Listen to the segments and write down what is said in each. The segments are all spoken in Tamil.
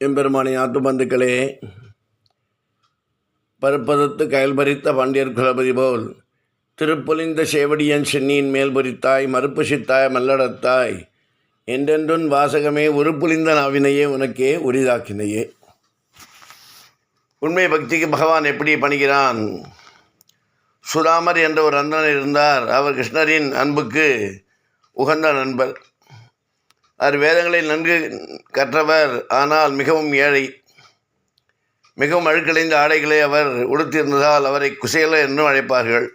எம்பெருமானி ஆத்துபந்துக்களே, பருப்பதத்து கயல் பறித்த பாண்டியர் குலபதி போல் திருப்பொலிந்த சேவடியன் சென்னியின் மேல் பொறித்தாய் மறுப்பு சித்தாய் மல்லடத்தாய் என்றென்றுன் வாசகமே உருப்புலிந்த நாவினையே உனக்கே உரிதாக்கினையே. உண்மை பக்திக்கு பகவான் எப்படி பணிகிறான்? சுதாமர் என்ற ஒரு அந்தனர் இருந்தார். அவர் கிருஷ்ணரின் அன்புக்கு உகந்த நண்பர். அவர் வேதங்களை நன்கு கற்றவர், ஆனால் மிகவும் ஏழை. மிகவும் அழுக்கடைந்த ஆடைகளை அவர் உடுத்தியிருந்ததால் அவரை குசேலர் என்றும் அழைப்பார்கள்.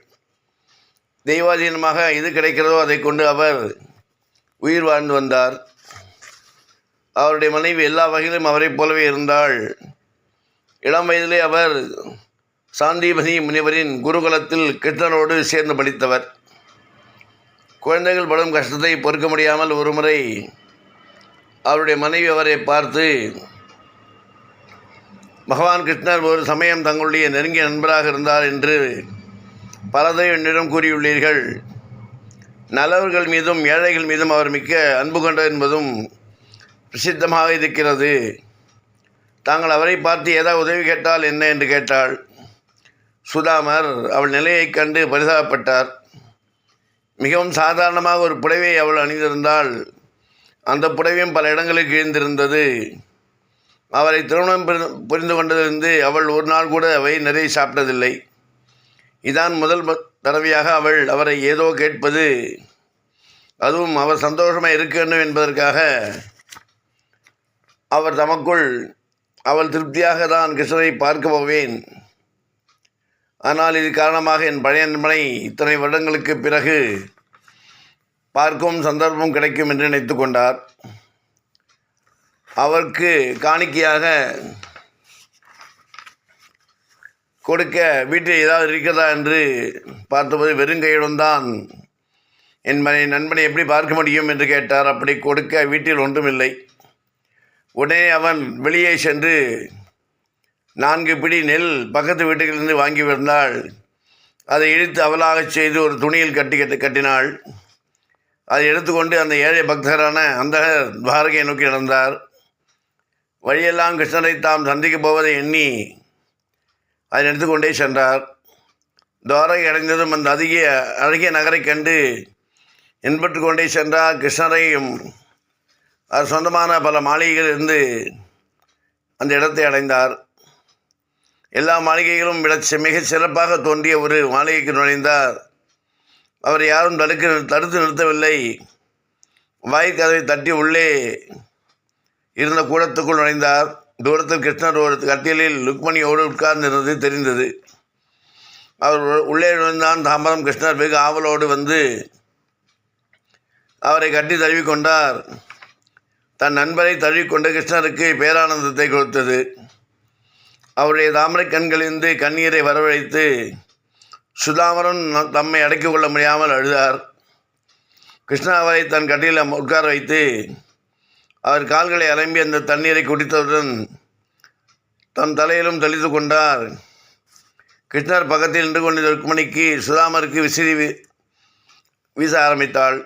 தெய்வாதீனமாக எது கிடைக்கிறதோ அதை கொண்டு அவர் உயிர் வாழ்ந்து வந்தார். அவருடைய மனைவி எல்லா வகையிலும் அவரை போலவே இருந்தாள். இளம் வயதிலே அவர் சாந்தீபனி முனிவரின் குருகுலத்தில் கிருஷ்ணரோடு சேர்ந்து படித்தவர். குழந்தைகள் படும் கஷ்டத்தை பொறுக்க முடியாமல் ஒருமுறை அவருடைய மனைவி அவரை பார்த்து, பகவான் கிருஷ்ணர் ஒரு சமயம் தங்களுடைய நெருங்கிய நண்பராக இருந்தார் என்று பலதை என்னிடம் கூறியுள்ளீர்கள். நல்லவர்கள் மீதும் ஏழைகள் மீதும் அவர் மிக்க அன்பு கொண்டார் என்பதும் பிரசித்தமாக இருக்கிறது. தாங்கள் அவரை பார்த்து ஏதாவது உதவி கேட்டால் என்ன என்று கேட்டாள். சுதாமர் அவள் நிலையைக் கண்டு பரிதாபப்பட்டார். மிகவும் சாதாரணமாக ஒரு புடவை அவள் அணிந்திருந்தாள். அந்த புடவையும் பல இடங்களில் கிழிந்திருந்தது. அவரை திருமணம் புரிந்து கொண்டதிலிருந்து அவள் ஒரு நாள் கூட வயிறு நிறைய சாப்பிட்டதில்லை. இதான் முதல் தடவையாக அவள் அவரை ஏதோ கேட்பது, அதுவும் அவர் சந்தோஷமாக இருக்க வேண்டும் என்பதற்காக. அவர் தமக்குள், அவள் திருப்தியாக தான் கிருஷ்ணரை பார்க்க போவேன், ஆனால் இது காரணமாக என் பழைய நண்பனை இத்தனை வருடங்களுக்கு பிறகு பார்க்கும் சந்தர்ப்பம் கிடைக்கும் என்று நினைத்து கொண்டார். அவருக்கு காணிக்கையாக கொடுக்க வீட்டில் ஏதாவது இருக்கிறதா என்று பார்த்தபோது வெறுங்கையுடன் தான் என் நண்பனை எப்படி பார்க்க முடியும் என்று கேட்டார். அப்படி கொடுக்க வீட்டில் ஒன்றுமில்லை. உடனே அவன் வெளியே சென்று 4 பிடி நெல் பக்கத்து வீட்டுகளிலிருந்து வாங்கி வந்தாள். அதை இழுத்து அவலாகச் செய்து ஒரு துணியில் கட்டினாள். அதை எடுத்துக்கொண்டு அந்த ஏழை பக்தரான அந்தகர் துவாரகையை நோக்கி நடந்தார். வழியெல்லாம் கிருஷ்ணரை தாம் சந்திக்கப் போவதை எண்ணி அதை எடுத்துக்கொண்டே சென்றார். துவாரகை அடைந்ததும் அந்த அழகிய நகரை கண்டு என்பட்டு கொண்டே சென்றார். கிருஷ்ணரையும் அவர் சொந்தமான பல மாளிகைகள் இருந்து அந்த இடத்தை அடைந்தார். எல்லா மாளிகைகளும் விட மிகச் சிறப்பாக தோன்றிய ஒரு மாளிகைக்கு நுழைந்தார். அவர் யாரும் தடுத்து நிறுத்தவில்லை. வாய்க்கதவை தட்டி உள்ளே இருந்த கூடத்துக்குள் நுழைந்தார். தூரத்தில் கிருஷ்ணர் ஒரு கட்டிலில் ருக்மணியோடு உட்கார்ந்திருந்தது தெரிந்தது. அவர் உள்ளே நுழைந்தான். தாமதம். கிருஷ்ணர் வெகு ஆவலோடு வந்து அவரை கட்டி தழுவிக்கொண்டார். தன் நண்பரை தழுவிக்கொண்டு கிருஷ்ணருக்கு பேரானந்தத்தை கொடுத்தது. அவருடைய தாமரை கண்களிலிருந்து கண்ணீரை வரவழைத்து சுதாமரன் தம்மை அடக்கிக் கொள்ள முடியாமல் அழுதார். கிருஷ்ணர் அவரை தன் கட்டியில் உட்கார வைத்து அவர் கால்களை அலம்பி அந்த தண்ணீரை குடித்தவுடன் தன் தலையிலும் தெளித்து கொண்டார். கிருஷ்ணர் பக்கத்தில் நின்று கொண்டிருந்த ருக்மணிக்கு சுதாமருக்கு விசிறி வீச ஆரம்பித்தாள்.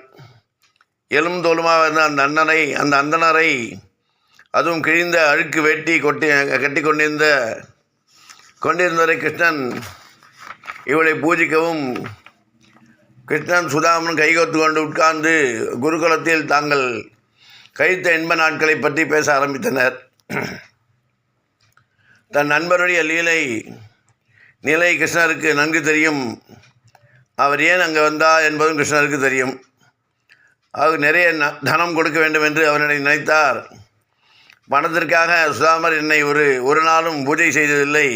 எலும் தோலுமாக இருந்த அந்த அந்தனரை அதுவும் கிழிந்த அழுக்கு வெட்டி கட்டி கொண்டிருந்தவரை கிருஷ்ணன் இவளை பூஜிக்கவும் கிருஷ்ணன் சுதாமன் கைகோத்து கொண்டு உட்கார்ந்து குருகுலத்தில் தாங்கள் கழித்த இன்ப நாட்களை பற்றி பேச ஆரம்பித்தனர். தன் நண்பருடைய நிலை கிருஷ்ணருக்கு நன்கு தெரியும். அவர் ஏன் அங்கே வந்தார் என்பதும் கிருஷ்ணருக்கு தெரியும். அவர் நிறைய தனம் கொடுக்க வேண்டும் என்று அவரிடம் நினைத்தார். பணத்திற்காக சுதாமர் என்னை ஒரு நாளும் பூஜை செய்ததில்லை.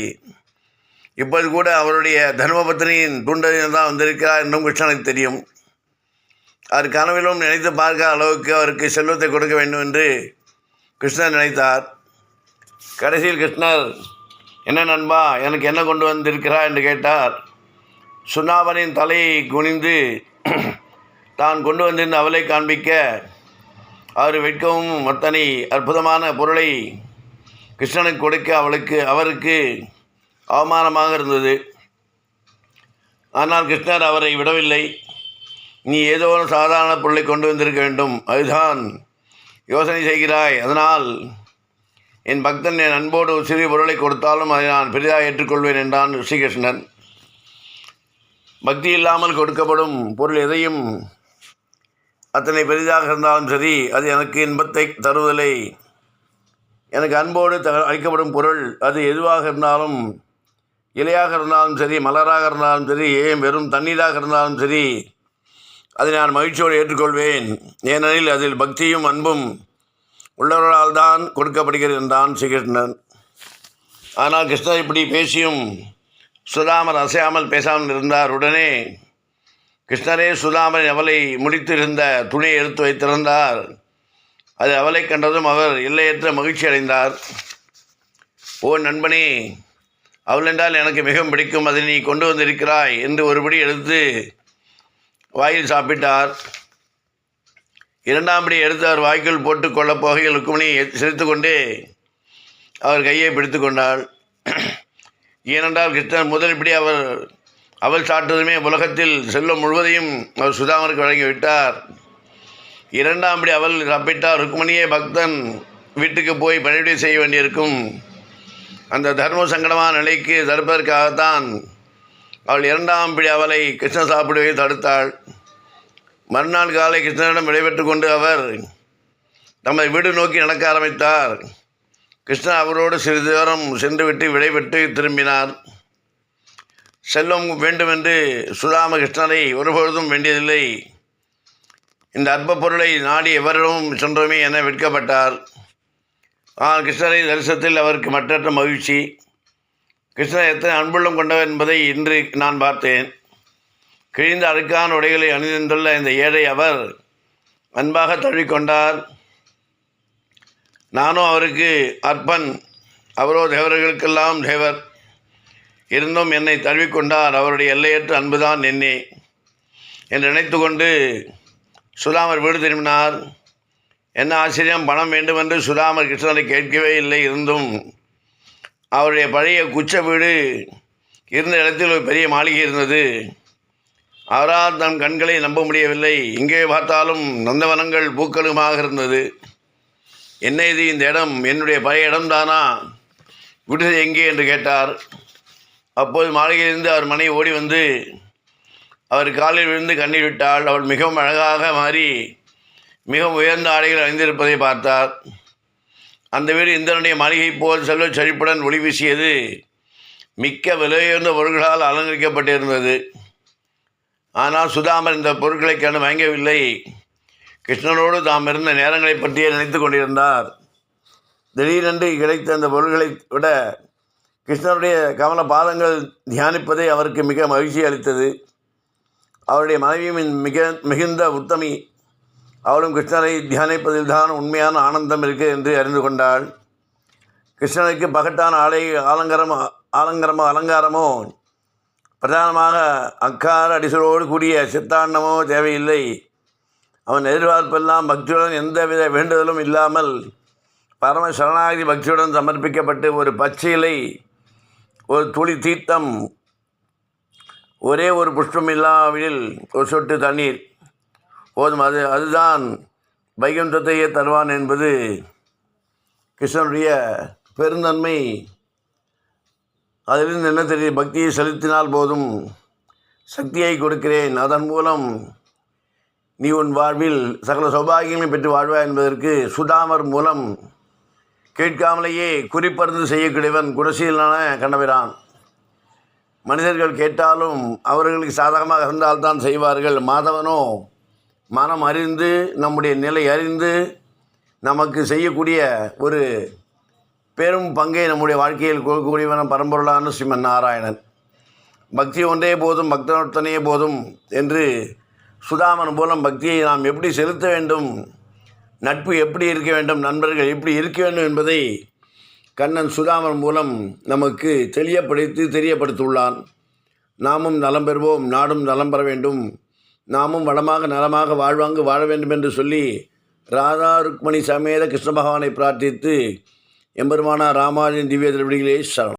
இப்போது கூட அவருடைய தர்மபத்தினியின் தூண்டலில் தான் வந்திருக்கிறார் என்றும் கிருஷ்ணனுக்கு தெரியும். அவர் கனவிலும் நினைத்து பார்க்காத அளவுக்கு அவருக்கு செல்வத்தை கொடுக்க வேண்டும் என்று கிருஷ்ணர் நினைத்தார். கடைசியில் கிருஷ்ணர், என்ன நண்பா, எனக்கு என்ன கொண்டு வந்திருக்கிறார் என்று கேட்டார். சுனாபனின் தலையை குனிந்து தான் கொண்டு வந்திருந்த அவளை காண்பிக்க அவர் வெட்கவும் அத்தனை அற்புதமான பொருளை கிருஷ்ணனுக்கு கொடுக்க அவருக்கு அவமானமாக இருந்தது. ஆனால் கிருஷ்ணர் அவரை விடவில்லை. நீ ஏதோ ஒரு சாதாரண பொருளை கொண்டு வந்திருக்க வேண்டும், அதுதான் யோசனை செய்கிறாய், அதனால் என் பக்தன் என் அன்போடு ஒரு சிறிய பொருளை கொடுத்தாலும் அதை நான் பெரிதாக ஏற்றுக்கொள்வேன் என்றான் ஸ்ரீகிருஷ்ணன். பக்தி இல்லாமல் கொடுக்கப்படும் பொருள் எதையும் அத்தனை பெரிதாக இருந்தாலும் சரி, அது எனக்கு இன்பத்தை தருவதில்லை. எனக்கு அன்போடு அளிக்கப்படும் பொருள் அது எதுவாக இருந்தாலும், இலையாக இருந்தாலும் சரி, மலராக இருந்தாலும் சரி, ஏன் வெறும் தண்ணீராக இருந்தாலும் சரி, அதை நான் மகிழ்ச்சியோடு ஏற்றுக்கொள்வேன். ஏனெனில் அதில் பக்தியும் அன்பும் உள்ளவர்களால் தான் கொடுக்கப்படுகிறது என்றான் ஸ்ரீகிருஷ்ணன். ஆனால் கிருஷ்ணர் இப்படி பேசியும் சுதாமர் அசையாமல் பேசாமல் இருந்தார். உடனே கிருஷ்ணரே சுதாமரின் அவளை முடித்திருந்த துணியை எடுத்து வைத்திருந்தார். அது அவளை கண்டதும் அவர் எல்லையற்ற மகிழ்ச்சி அடைந்தார். ஓ நண்பனே, அவள் என்றால் எனக்கு மிகவும் பிடிக்கும், அதை நீ கொண்டு வந்திருக்கிறாய் என்று ஒருபடி எடுத்து வாயில் சாப்பிட்டார். இரண்டாம் படி எடுத்து அவர் வாய்க்குள் போட்டு கொள்ளப் போகையில் ருக்மிணி சிரித்து கொண்டே அவர் கையை பிடித்து கொண்டாள். ஏனென்றால் கிருஷ்ணர் முதலிப்படி அவள் சாப்பிட்டதுமே உலகத்தில் செல்வம் முழுவதையும் அவர் சுதாமருக்கு வழங்கிவிட்டார். இரண்டாம் படி அவள் சாப்பிட்டார். ருக்மிணியே பக்தன் வீட்டுக்கு போய் பணிவிடை செய்ய வேண்டியிருக்கும். அந்த தர்ம சங்கடமான நிலைக்கு தடுப்பதற்காகத்தான் அவள் இரண்டாம் படி அவளை கிருஷ்ணன் சாப்பிடுவதை தடுத்தாள். மறுநாள் காலை கிருஷ்ணனிடம் விடைபெற்று கொண்டு அவர் தமது வீடு நோக்கி நடக்க ஆரம்பித்தார். கிருஷ்ணன் அவரோடு சிறிது தூரம் சென்றுவிட்டு விடைபெற்று திரும்பினார். செல்வம் வேண்டுமென்று சுதாம கிருஷ்ணரை ஒருபொழுதும் வேண்டியதில்லை. இந்த அற்ப பொருளை நாடி எவரிடமும் சென்றோமே என விற்கப்பட்டார். ஆனால் கிருஷ்ணரை தரிசனத்தில் அவருக்கு மற்றற்ற மகிழ்ச்சி. கிருஷ்ணர் எத்தனை அன்புள்ளம் கொண்டவர் என்பதை இன்று நான் பார்த்தேன். கிழிந்த அழுக்கான உடைகளை அணிந்துள்ள இந்த ஏழை அவர் அன்பாக தழுவிக்கொண்டார். நானும் அவருக்கு அற்பன், அவரோ தேவர்களுக்கெல்லாம் தேவர். இருந்தும் என்னை தழுவிக்கொண்டார். அவருடைய எல்லையற்ற அன்புதான் என்னே என்று நினைத்து கொண்டு சுதாமர் வீடு திரும்பினார். என்ன ஆச்சரியம், பணம் வேண்டுமென்று சுதாமர் கிருஷ்ணரை கேட்கவே இல்லை. இருந்தும் அவருடைய பழைய குச்ச வீடு இருந்த இடத்தில் ஒரு பெரிய மாளிகை இருந்தது. அவரால் தம் கண்களை நம்ப முடியவில்லை. இங்கே பார்த்தாலும் நந்தவனங்கள் பூக்களுமாக இருந்தது. என்ன இது, இந்த இடம் என்னுடைய பழைய இடம்தானா? விடுதி எங்கே என்று கேட்டார். அப்போது மாளிகையிலிருந்து அவர் மனைவி ஓடி வந்து அவர் காலில் விழுந்து கண்ணீர் விட்டாள். அவள் மிகவும் அழகாக மாறி மிகவும் உயர்ந்த ஆடைகள் அணிந்திருப்பதை பார்த்தார். அந்த வீடு இந்திரனுடைய மாளிகை போல் செல்வ செழிப்புடன் ஒளி வீசியது. மிக்க விலையுயர்ந்த பொருட்களால் அலங்கரிக்கப்பட்டிருந்தது. ஆனால் சுதாமர் இந்த பொருட்களை கண்டு மயங்கவில்லை. கிருஷ்ணனோடு தாம் இருந்த நேரங்களை பற்றியே நினைத்து கொண்டிருந்தார். திடீரென்று கிடைத்த அந்த பொருள்களை விட கிருஷ்ணருடைய கமல பாதங்கள் தியானிப்பதை அவருக்கு மிக மகிழ்ச்சி அளித்தது. அவருடைய மனைவியும் மிகுந்த உத்தமி. அவளும் கிருஷ்ணரை தியானிப்பதில்தான் உண்மையான ஆனந்தம் இருக்கு என்று அறிந்து கொண்டாள். கிருஷ்ணனுக்கு பகட்டான ஆடை அலங்காரமோ பிரதானமாக அக்கார அடிசலோடு கூடிய சித்தாண்டமோ தேவையில்லை. அவன் எதிர்பார்ப்பெல்லாம் பக்தியுடன் எந்தவித வேண்டுதலும் இல்லாமல் பரம சரணாகதி பக்தியுடன் சமர்ப்பிக்கப்பட்டு ஒரு பச்சை இலை, ஒரு துளி தீர்த்தம், ஒரே ஒரு புஷ்பம் இல்லாவிடில் ஒரு சொட்டு தண்ணீர் போதும். அதுதான் வைகுண்டத்தையே தருவான் என்பது கிருஷ்ணனுடைய பெருந்தன்மை. அதிலிருந்து என்ன தெரியும்? பக்தியை செலுத்தினால் போதும், சக்தியை கொடுக்கிறேன், அதன் மூலம் நீ உன் வாழ்வில் சகல சௌபாகியங்களையும் பெற்று வாழ்வாய் என்பதற்கு சுதாமர் மூலம் கேட்காமலேயே குறிப்பறிந்து செய்யக்கூடியவன் குணசீலனான கண்ணபிரான். மனிதர்கள் கேட்டாலும் அவர்களுக்கு சாதகமாக இருந்தால்தான் செய்வார்கள். மாதவனோ மனம் அறிந்து நம்முடைய நிலை அறிந்து நமக்கு செய்யக்கூடிய ஒரு பெரும் பங்கை நம்முடைய வாழ்க்கையில் கொடுக்கக்கூடியவன பரம்பொருளான ஸ்ரீமன் நாராயணன். பக்தி ஒன்றே போதும், பக்தனொத்தனையே போதும் என்று சுதாமன் மூலம் பக்தியை நாம் எப்படி செலுத்த வேண்டும், நட்பு எப்படி இருக்க வேண்டும், நண்பர்கள் எப்படி இருக்க வேண்டும் என்பதை கண்ணன் சுதாமன் மூலம் நமக்கு தெரியப்படுத்தியுள்ளான். நாமும் நலம் பெறுவோம், நாடும் நலம் பெற வேண்டும், நாமும் வளமாக நலமாக வாழ வேண்டும் என்று சொல்லி ராதா ருக்மணி சமேத கிருஷ்ண பகவானை பிரார்த்தித்து எம்பெருமானார் ராமானுஜன் திவ்ய திருவடிகளே சரணம்.